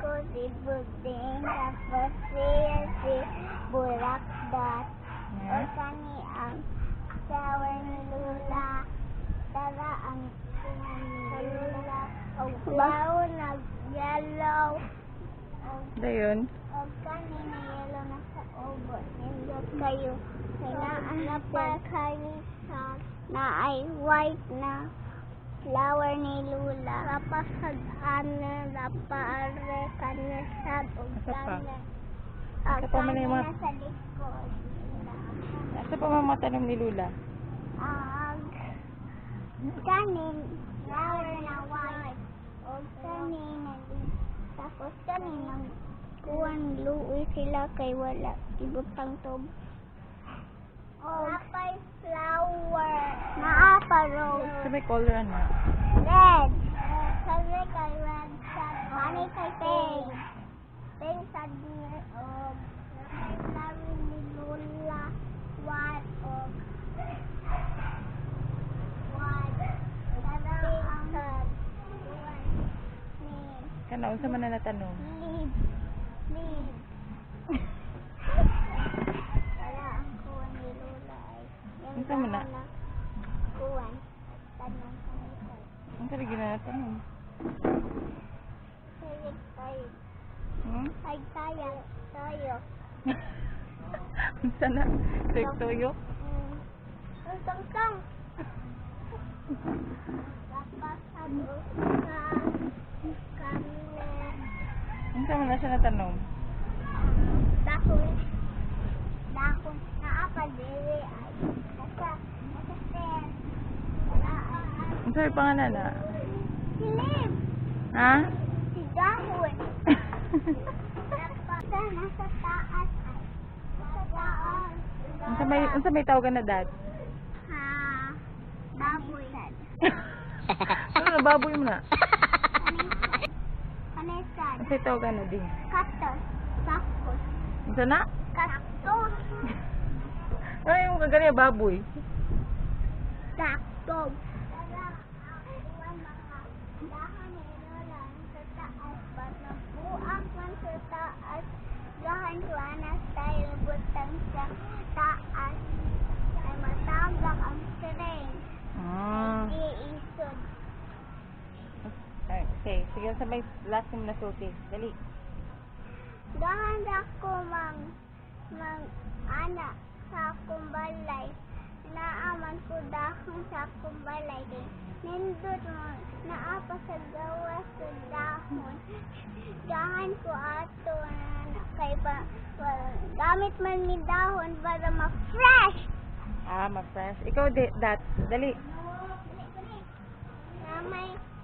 Ako si Budeng, tapos si Borakdat. O kani ang flower ni Lola. Tara ang sa Lola. O flower na yellow. Dayon. O kani na yellow na sa obo. Nindot kayo. Kaya pa kayo sa na ay white na flower ni Lola. Kapasag ana lapaare kanya sad og kanya. Asa pa man yung Kanya sa likod. Asa pa man mga tanom ni Lola? Kanin flower na white. O kanin na tapos kanin ng kuwan luoy sila kay wala ibutang tob. Napay flower. Naapa rose. Sa may color na. Red. Sabi kay red sa money kay pink. Pink sa deer of flower ni Lola. White of white. Pink sa Kana unsa man na natanong? leaf. Leaf. Wala ang kuwan ni Lola ay Unsa man na? kuwan. Tanong sa likod. Unsa rin ginatanong? Sayag tayo. Ay Tayo. Tayo. unsa na? Toyo? Ang tangtang. Tapos sa kami Unsa man na siya natanong? dahon. Dahon. Naapa diri ay. Nasa stairs. Wala ay. Unsa may pangalan na? Si Liv. Ha? Si dahon. Nasa taas ay. Nasa taas. Unsa may tawagan na dad? Ha. Baboy. Ano na baboy mo na? Kanesan. Unsa may tawagan na din? Cactus. Cactus. Unsa na? Cactus. Ano yung kagani baboy? Cactus. Dahan ni Lola sa taas. Buak man sa taas. Dahan ko na style butang sa taas. Ay matagak ang terrain. Hindi isod. Okay, sige sa may last name na suti. Dali. Dahan ako mang anak sa akong balay. Naaman ko dahon sa akong balay. Nindot mo, naapa sa gawas sa dahon. Dahan ko ato na kay gamit man ni dahon para ma-fresh. Ma-fresh. Ikaw, dali.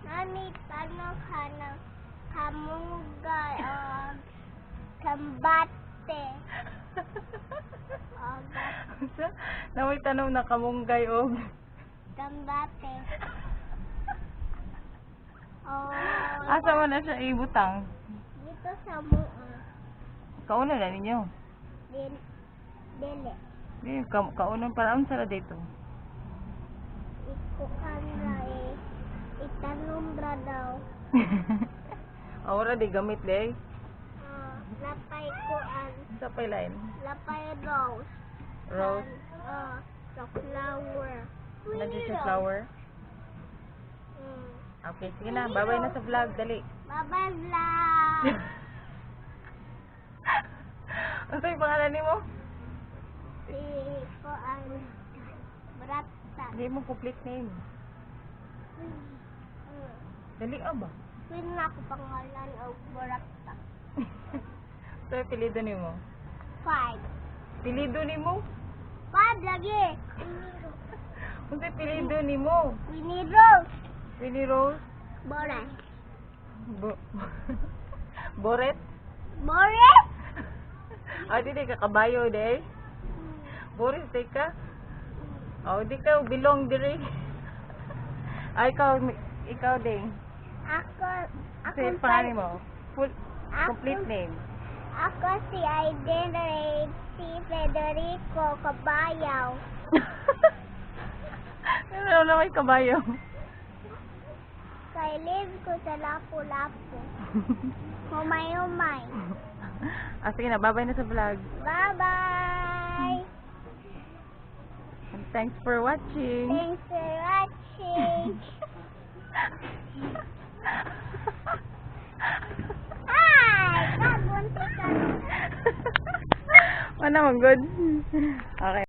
Nami tanong ka ng kamunggay o kambate. Naway tanong na kamunggay o Kambate. asa mo na siya ibutang? Dito sa mua. Kauna na ninyo. Dili. Kaunang paraon sa dito. Ikukan na itanom ra daw. Ora di gamit day. Lapay kuan. Sa line. Lapay rose. Rose. Sa flower. Nandiyan sa flower. Okay, sige na. Bye-bye na sa vlog. Dali. Bye-bye vlog. Ano yung pangalan ni mo? Si kuan. Brata. Hindi mo complete name. Dali ba? Pwede na ako pangalan o Borakdat. So, pilido ni mo? 5. Pilido ni mo? 5 lagi. Kung sa'yo pilido ni mo? Winnie Rose. Winnie Rose? Borat. Boret? Boris? Di ka kabayo, day. Boris, day ka? Di ka belong diri. Ikaw din. Ako Say pangalan mo. Full, complete name. Ako si Aiden si Federico Cabayaw. Ano na may kabayo? Kay live ko sa lapu-lapu. Humay-humay. Sige na, bye-bye na sa vlog. Bye-bye! And thanks for watching. Thanks for watching. Ay! Kabunti ka. Ano, good? Okay.